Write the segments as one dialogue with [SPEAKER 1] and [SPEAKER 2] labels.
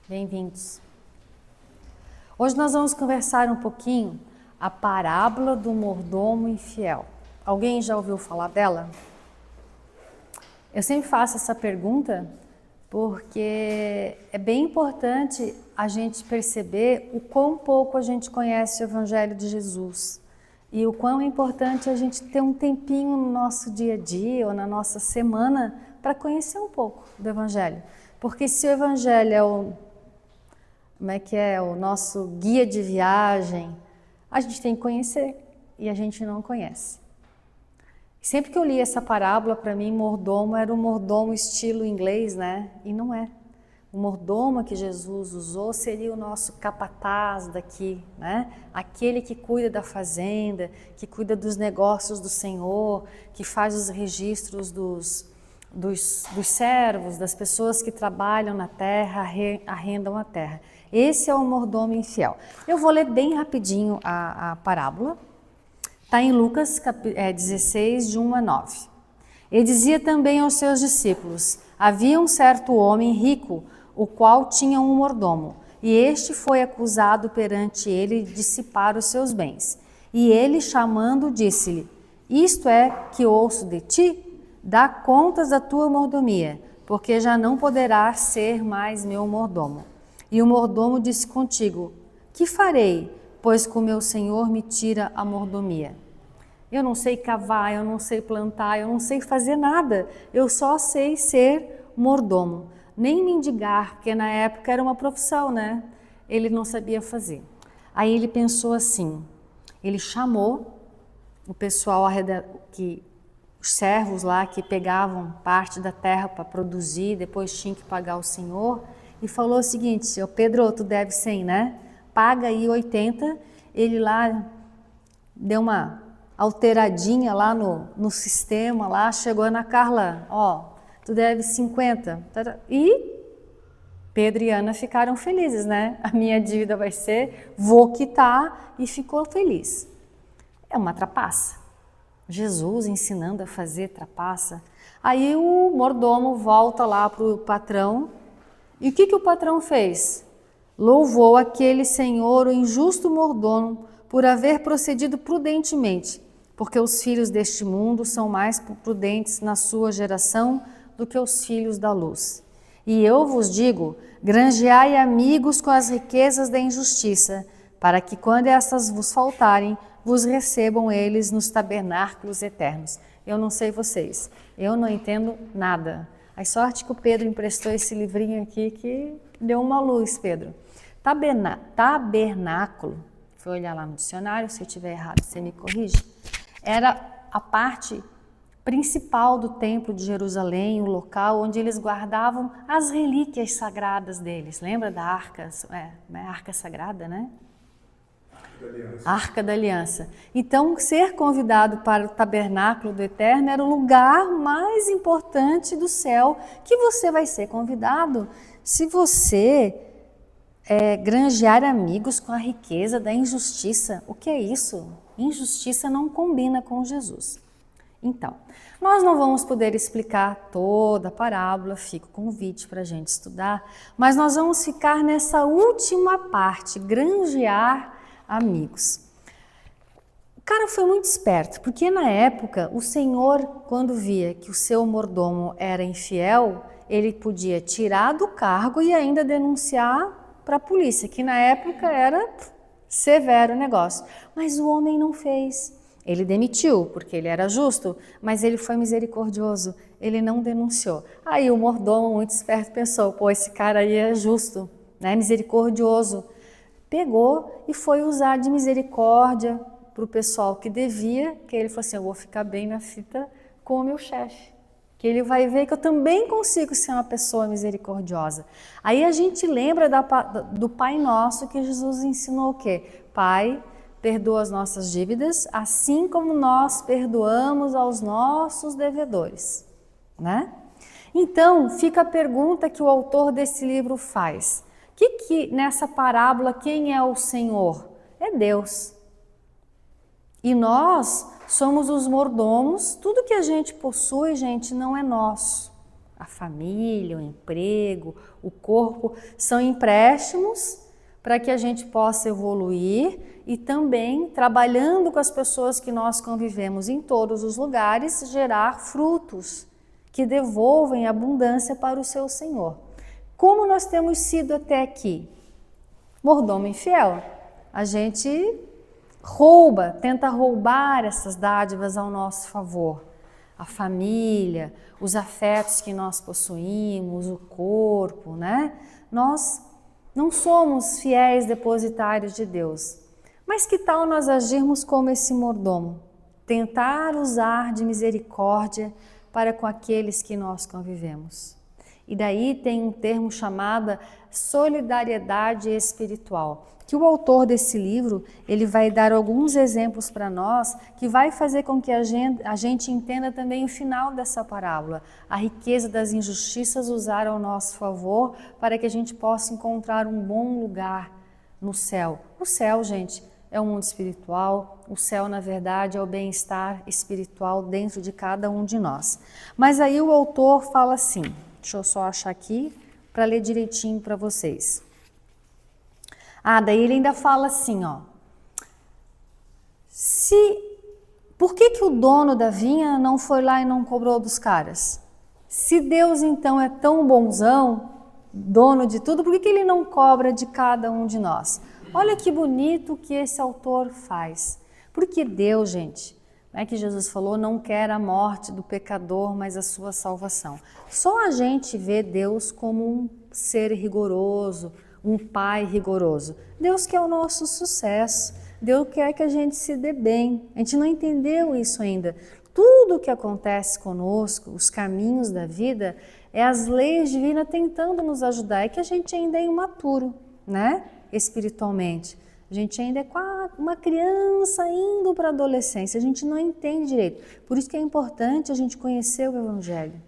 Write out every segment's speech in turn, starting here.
[SPEAKER 1] Bem-vindos. Hoje nós vamos conversar um pouquinho a parábola do mordomo infiel. Alguém já ouviu falar dela? Eu sempre faço essa pergunta porque é bem importante a gente perceber o quão pouco a gente conhece o Evangelho de Jesus e o quão é importante a gente ter um tempinho no nosso dia a dia ou na nossa semana para conhecer um pouco do Evangelho. Porque se o Evangelho é o nosso guia de viagem, a gente tem que conhecer e a gente não conhece. Sempre que eu li essa parábola, para mim, mordomo era um mordomo estilo inglês, né? E não é. O mordomo que Jesus usou seria o nosso capataz daqui, né? Aquele que cuida da fazenda, que cuida dos negócios do Senhor, que faz os registros dos servos, das pessoas que trabalham na terra, arrendam a terra. Esse é o mordomo infiel. Eu vou ler bem rapidinho a parábola. Está em Lucas 16, de 1 a 9. Ele dizia também aos seus discípulos: havia um certo homem rico, o qual tinha um mordomo, e este foi acusado perante ele de dissipar os seus bens. E ele, chamando, disse-lhe: isto é que ouço de ti? Dá contas da tua mordomia, porque já não poderás ser mais meu mordomo. E o mordomo disse contigo: que farei, pois com meu senhor me tira a mordomia? Eu não sei cavar, eu não sei plantar, eu não sei fazer nada, eu só sei ser mordomo. Nem mendigar, porque na época era uma profissão, né? Ele não sabia fazer. Aí ele pensou assim, ele chamou o pessoal os servos lá que pegavam parte da terra para produzir, depois tinha que pagar o senhor, e falou o seguinte: seu Pedro, tu deve 100, né? Paga aí 80. Ele lá deu uma alteradinha lá no sistema, lá chegou na Carla, ó, tu deve 50. E Pedro e Ana ficaram felizes, né? A minha dívida vai ser, vou quitar, e ficou feliz. É uma trapaça. Jesus ensinando a fazer trapaça. Aí o mordomo volta lá para o patrão. E o que o patrão fez? Louvou aquele senhor, o injusto mordomo, por haver procedido prudentemente, porque os filhos deste mundo são mais prudentes na sua geração do que os filhos da luz. E eu vos digo, granjeai amigos com as riquezas da injustiça, para que quando estas vos faltarem, vos recebam eles nos tabernáculos eternos. Eu não sei vocês, eu não entendo nada. A sorte que o Pedro emprestou esse livrinho aqui que deu uma luz, Pedro. Tabernáculo, fui olhar lá no dicionário, se eu estiver errado você me corrige, era a parte principal do templo de Jerusalém, o local onde eles guardavam as relíquias sagradas deles. Lembra da arca, arca sagrada, né? Arca da Aliança. Então, ser convidado para o tabernáculo do Eterno era o lugar mais importante do céu que você vai ser convidado se você granjear amigos com a riqueza da injustiça. O que é isso? Injustiça não combina com Jesus. Então, nós não vamos poder explicar toda a parábola, fica o convite para a gente estudar, mas nós vamos ficar nessa última parte, granjear amigos. O cara foi muito esperto, porque na época o senhor, quando via que o seu mordomo era infiel, ele podia tirar do cargo e ainda denunciar para a polícia, que na época era severo o negócio. Mas o homem não fez. Ele demitiu, porque ele era justo, mas ele foi misericordioso, ele não denunciou. Aí o mordomo, muito esperto, pensou: pô, esse cara aí é justo, né? Misericordioso. Pegou e foi usar de misericórdia para o pessoal que devia, que ele falou assim: eu vou ficar bem na fita com o meu chefe, que ele vai ver que eu também consigo ser uma pessoa misericordiosa. Aí a gente lembra do Pai Nosso, que Jesus ensinou o quê? Pai, perdoa as nossas dívidas, assim como nós perdoamos aos nossos devedores, né? Então, fica a pergunta que o autor desse livro faz. Que nessa parábola, quem é o Senhor? É Deus. E nós somos os mordomos, tudo que a gente possui, gente, não é nosso. A família, o emprego, o corpo, são empréstimos para que a gente possa evoluir e também, trabalhando com as pessoas que nós convivemos em todos os lugares, gerar frutos que devolvem abundância para o seu Senhor. Como nós temos sido até aqui? Mordomo infiel. A gente tenta roubar essas dádivas ao nosso favor. A família, os afetos que nós possuímos, o corpo, né? Nós não somos fiéis depositários de Deus. Mas que tal nós agirmos como esse mordomo? Tentar usar de misericórdia para com aqueles que nós convivemos. E daí tem um termo chamado solidariedade espiritual, que o autor desse livro, ele vai dar alguns exemplos para nós, que vai fazer com que a gente entenda também o final dessa parábola, a riqueza das injustiças usar ao nosso favor, para que a gente possa encontrar um bom lugar no céu. O céu, gente, é o mundo espiritual, o céu, na verdade, é o bem-estar espiritual dentro de cada um de nós. Mas aí o autor fala assim, deixa eu só achar aqui para ler direitinho para vocês. Daí ele ainda fala assim, ó. Por que o dono da vinha não foi lá e não cobrou dos caras? Se Deus então é tão bonzão, dono de tudo, por que ele não cobra de cada um de nós? Olha que bonito que esse autor faz. Porque Deus, gente, não é que Jesus falou, não quer a morte do pecador, mas a sua salvação. Só a gente vê Deus como um ser rigoroso, um pai rigoroso. Deus quer o nosso sucesso, Deus quer que a gente se dê bem. A gente não entendeu isso ainda. Tudo o que acontece conosco, os caminhos da vida, é as leis divinas tentando nos ajudar. É que a gente ainda é imaturo, né? Espiritualmente. A gente ainda é uma criança indo para a adolescência, a gente não entende direito. Por isso que é importante a gente conhecer o Evangelho,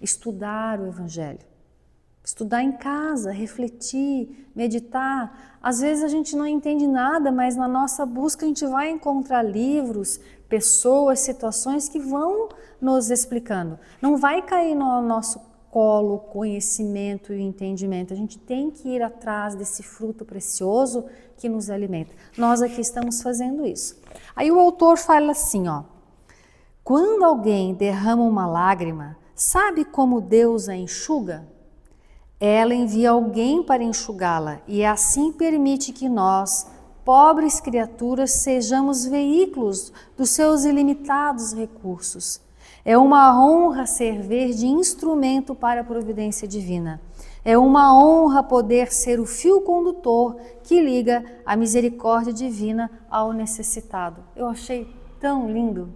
[SPEAKER 1] estudar o Evangelho. Estudar em casa, refletir, meditar. Às vezes a gente não entende nada, mas na nossa busca a gente vai encontrar livros, pessoas, situações que vão nos explicando. Não vai cair no nosso colo o conhecimento e o entendimento. A gente tem que ir atrás desse fruto precioso que nos alimenta. Nós aqui estamos fazendo isso. Aí o autor fala assim, ó. Quando alguém derrama uma lágrima, sabe como Deus a enxuga? Ela envia alguém para enxugá-la e assim permite que nós, pobres criaturas, sejamos veículos dos seus ilimitados recursos. É uma honra servir de instrumento para a providência divina. É uma honra poder ser o fio condutor que liga a misericórdia divina ao necessitado. Eu achei tão lindo.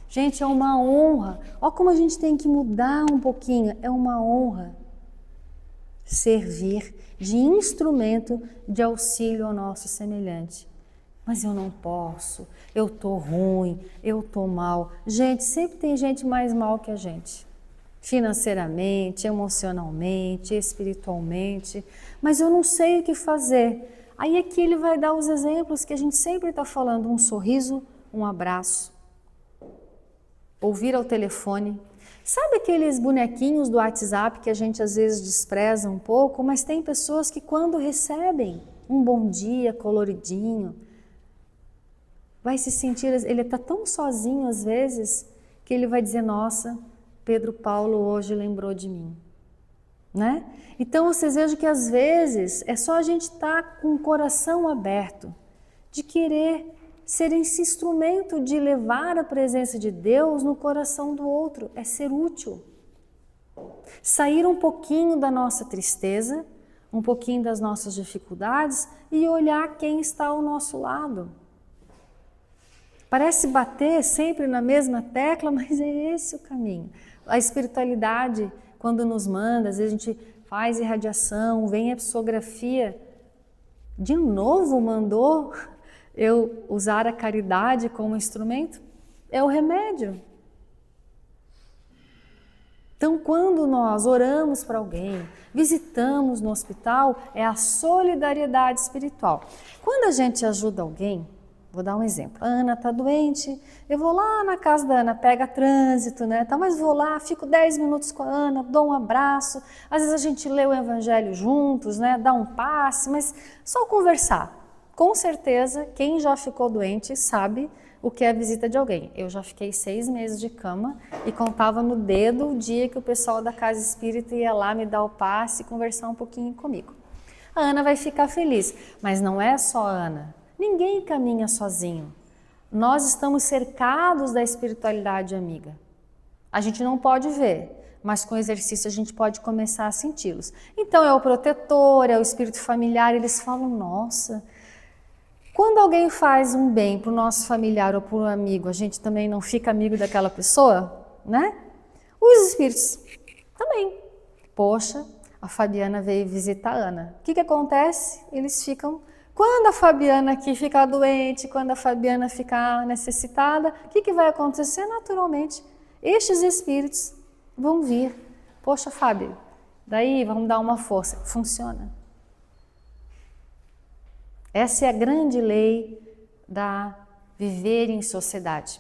[SPEAKER 1] Gente, é uma honra. Olha como a gente tem que mudar um pouquinho. É uma honra servir de instrumento de auxílio ao nosso semelhante. Mas eu não posso, eu tô ruim, eu tô mal. Gente, sempre tem gente mais mal que a gente. Financeiramente, emocionalmente, espiritualmente. Mas eu não sei o que fazer. Aí aqui ele vai dar os exemplos que a gente sempre está falando. Um sorriso, um abraço. Ouvir ao telefone. Sabe aqueles bonequinhos do WhatsApp que a gente às vezes despreza um pouco, mas tem pessoas que quando recebem um bom dia coloridinho, vai se sentir, ele está tão sozinho às vezes, que ele vai dizer, nossa, Pedro Paulo hoje lembrou de mim, né? Então vocês vejam que às vezes é só a gente estar com o coração aberto, de querer ser esse instrumento de levar a presença de Deus no coração do outro, é ser útil. Sair um pouquinho da nossa tristeza, um pouquinho das nossas dificuldades e olhar quem está ao nosso lado. Parece bater sempre na mesma tecla, mas é esse o caminho. A espiritualidade, quando nos manda, às vezes a gente faz irradiação, vem a psicografia, de novo mandou eu usar a caridade como instrumento, é o remédio. Então, quando nós oramos para alguém, visitamos no hospital, é a solidariedade espiritual. Quando a gente ajuda alguém, Vou dar um exemplo. A Ana está doente, eu vou lá na casa da Ana, pega trânsito, né? Tá, mas vou lá, fico 10 minutos com a Ana, dou um abraço, às vezes a gente lê o evangelho juntos, né? Dá um passe, mas só conversar. Com certeza, quem já ficou doente sabe o que é a visita de alguém. Eu já fiquei 6 meses de cama e contava no dedo o dia que o pessoal da casa espírita ia lá me dar o passe e conversar um pouquinho comigo. A Ana vai ficar feliz, mas não é só a Ana. Ninguém caminha sozinho. Nós estamos cercados da espiritualidade amiga. A gente não pode ver, mas com exercício a gente pode começar a senti-los. Então é o protetor, é o espírito familiar, eles falam, nossa, quando alguém faz um bem para o nosso familiar ou para um amigo, a gente também não fica amigo daquela pessoa, né? Os espíritos também. Poxa, a Fabiana veio visitar a Ana. O que acontece? Eles ficam... Quando a Fabiana aqui ficar doente, quando a Fabiana ficar necessitada, o que vai acontecer? Naturalmente, estes espíritos vão vir. Poxa, Fábio, daí vamos dar uma força. Funciona. Essa é a grande lei da viver em sociedade,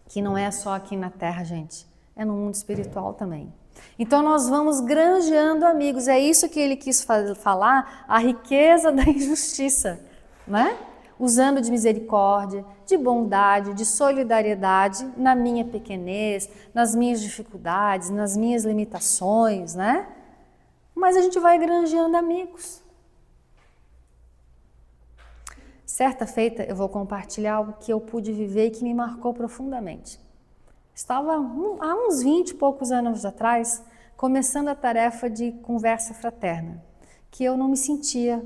[SPEAKER 1] que não é só aqui na Terra, gente, é no mundo espiritual também. Então nós vamos granjeando amigos, é isso que ele quis falar, a riqueza da injustiça, né? Usando de misericórdia, de bondade, de solidariedade na minha pequenez, nas minhas dificuldades, nas minhas limitações, né? Mas a gente vai granjeando amigos. Certa feita eu vou compartilhar algo que eu pude viver e que me marcou profundamente. Estava há uns 20 e poucos anos atrás, começando a tarefa de conversa fraterna, que eu não me sentia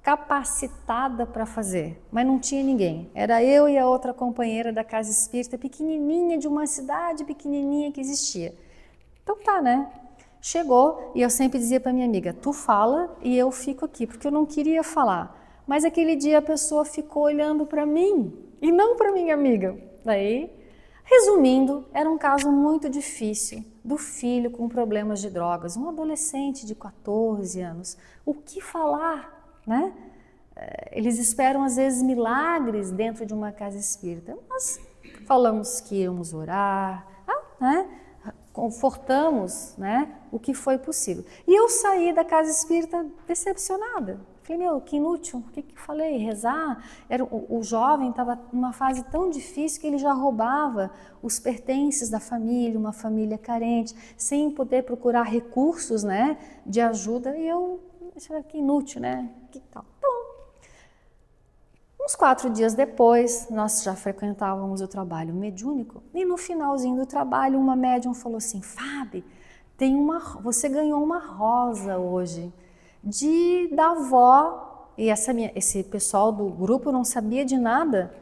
[SPEAKER 1] capacitada para fazer, mas não tinha ninguém. Era eu e a outra companheira da casa espírita, pequenininha, de uma cidade pequenininha que existia. Então tá, né? Chegou e eu sempre dizia para minha amiga, tu fala e eu fico aqui, porque eu não queria falar. Mas aquele dia a pessoa ficou olhando para mim e não para minha amiga. Daí... Resumindo, era um caso muito difícil do filho com problemas de drogas, um adolescente de 14 anos. O que falar, né? Eles esperam às vezes milagres dentro de uma casa espírita. Nós falamos que íamos orar, né? Confortamos, né? O que foi possível. E eu saí da casa espírita decepcionada. Falei, meu, que inútil, o que falei? Rezar? O jovem estava numa fase tão difícil que ele já roubava os pertences da família, uma família carente, sem poder procurar recursos, né, de ajuda. E eu achei que inútil, né? Que tal? Então, uns 4 dias depois, nós já frequentávamos o trabalho mediúnico e no finalzinho do trabalho, uma médium falou assim, Fábio, você ganhou uma rosa hoje. Da avó, e esse pessoal do grupo não sabia de nada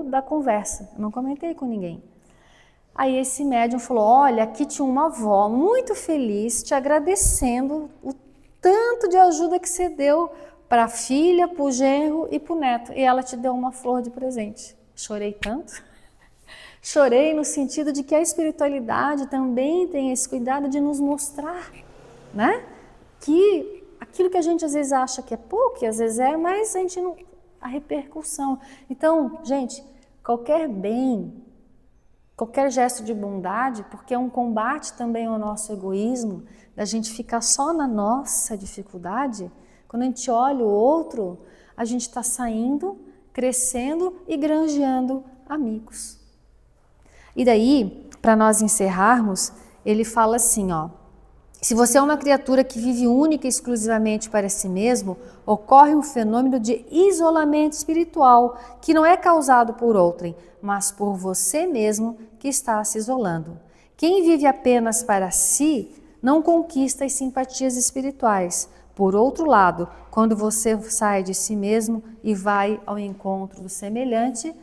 [SPEAKER 1] da conversa, eu não comentei com ninguém. Aí esse médium falou, olha, aqui tinha uma avó muito feliz, te agradecendo o tanto de ajuda que você deu para a filha, para o genro e para o neto, e ela te deu uma flor de presente. Chorei tanto. Chorei no sentido de que a espiritualidade também tem esse cuidado de nos mostrar, né? Que aquilo que a gente às vezes acha que é pouco, que às vezes é, mas a gente não... a repercussão. Então, gente, qualquer bem, qualquer gesto de bondade, porque é um combate também ao nosso egoísmo, da gente ficar só na nossa dificuldade, quando a gente olha o outro, a gente está saindo, crescendo e granjeando amigos. E daí, para nós encerrarmos, ele fala assim, ó, se você é uma criatura que vive única e exclusivamente para si mesmo, ocorre um fenômeno de isolamento espiritual, que não é causado por outrem, mas por você mesmo que está se isolando. Quem vive apenas para si, não conquista as simpatias espirituais. Por outro lado, quando você sai de si mesmo e vai ao encontro do semelhante,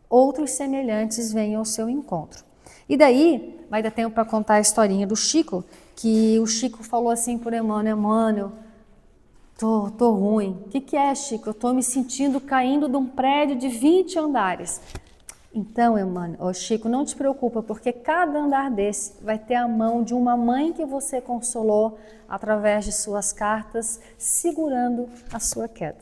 [SPEAKER 1] outros semelhantes vêm ao seu encontro. E daí, vai dar tempo para contar a historinha do Chico, que o Chico falou assim por Emmanuel, Emmanuel, tô ruim. O que é, Chico? Eu tô me sentindo caindo de um prédio de 20 andares. Então, Emmanuel, Chico, não te preocupa, porque cada andar desse vai ter a mão de uma mãe que você consolou através de suas cartas, segurando a sua queda.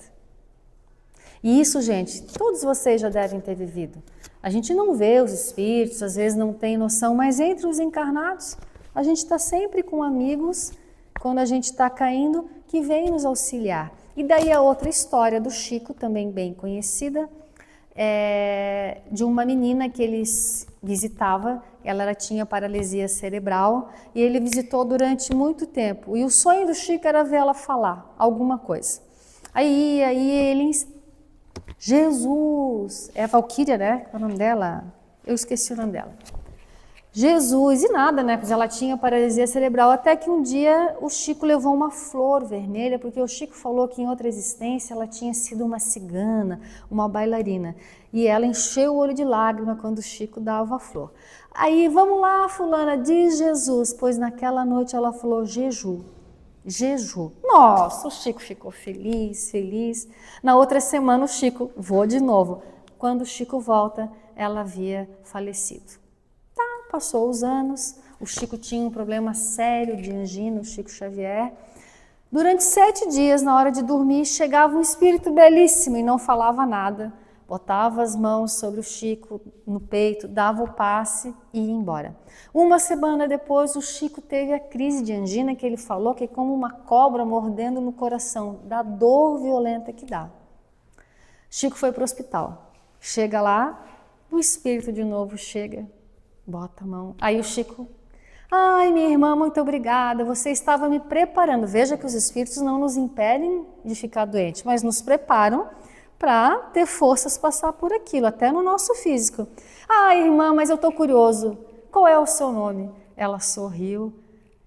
[SPEAKER 1] E isso, gente, todos vocês já devem ter vivido. A gente não vê os espíritos, às vezes não tem noção, mas entre os encarnados, a gente está sempre com amigos, quando a gente está caindo, que vem nos auxiliar. E daí a outra história do Chico, também bem conhecida, de uma menina que ele visitava, ela tinha paralisia cerebral e ele visitou durante muito tempo. E o sonho do Chico era vê-la falar alguma coisa. Aí ele... Jesus! É a Valquíria, né? Qual é o nome dela? Eu esqueci o nome dela. Jesus, e nada, né? Porque ela tinha paralisia cerebral. Até que um dia o Chico levou uma flor vermelha, porque o Chico falou que em outra existência ela tinha sido uma cigana, uma bailarina. E ela encheu o olho de lágrima quando o Chico dava a flor. Aí, vamos lá, fulana, diz Jesus, pois naquela noite ela falou Jeju. Jeju. Nossa, o Chico ficou feliz, feliz. Na outra semana o Chico, vou de novo. Quando o Chico volta, ela havia falecido. Passou os anos, o Chico tinha um problema sério de angina, o Chico Xavier. Durante 7 dias, na hora de dormir, chegava um espírito belíssimo e não falava nada. Botava as mãos sobre o Chico no peito, dava o passe e ia embora. Uma semana depois, o Chico teve a crise de angina que ele falou que é como uma cobra mordendo no coração, da dor violenta que dá. Chico foi para o hospital. Chega lá, o espírito de novo chega, bota a mão. Aí o Chico, ai, minha irmã, muito obrigada, você estava me preparando. Veja que os espíritos não nos impedem de ficar doente, mas nos preparam para ter forças passar por aquilo, até no nosso físico. Ai, irmã, mas eu estou curioso, qual é o seu nome? Ela sorriu,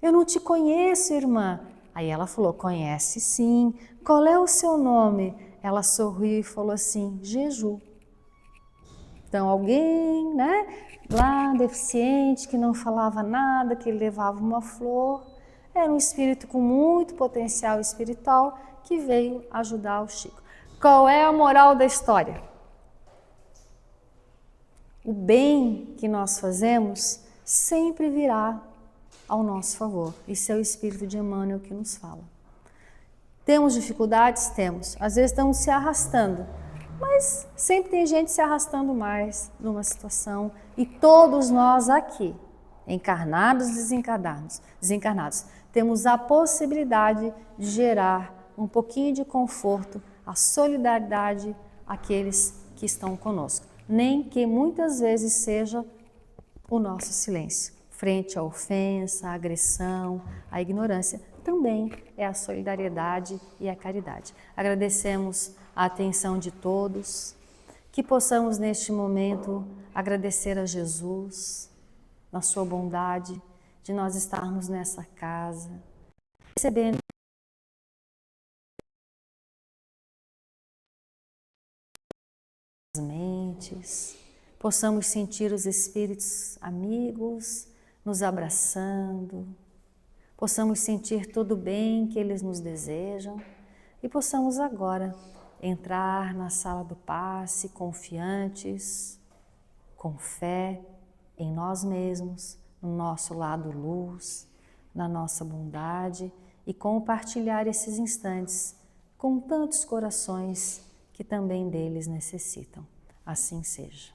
[SPEAKER 1] eu não te conheço, irmã. Aí ela falou, conhece sim, qual é o seu nome? Ela sorriu e falou assim, Jeju. Então alguém, né, lá deficiente, que não falava nada, que levava uma flor, era um espírito com muito potencial espiritual que veio ajudar o Chico. Qual é a moral da história? O bem que nós fazemos sempre virá ao nosso favor. Isso é o espírito de Emmanuel que nos fala. Temos dificuldades? Temos. Às vezes estamos se arrastando. Mas sempre tem gente se arrastando mais numa situação e todos nós aqui, encarnados e desencarnados, temos a possibilidade de gerar um pouquinho de conforto, a solidariedade àqueles que estão conosco, nem que muitas vezes seja o nosso silêncio, frente à ofensa, à agressão, à ignorância, também é a solidariedade e a caridade. Agradecemos a atenção de todos, que possamos neste momento agradecer a Jesus, na sua bondade, de nós estarmos nessa casa, recebendo as mentes, possamos sentir os espíritos amigos nos abraçando, possamos sentir todo o bem que eles nos desejam e possamos agora entrar na sala do passe confiantes, com fé em nós mesmos, no nosso lado luz, na nossa bondade e compartilhar esses instantes com tantos corações que também deles necessitam. Assim seja.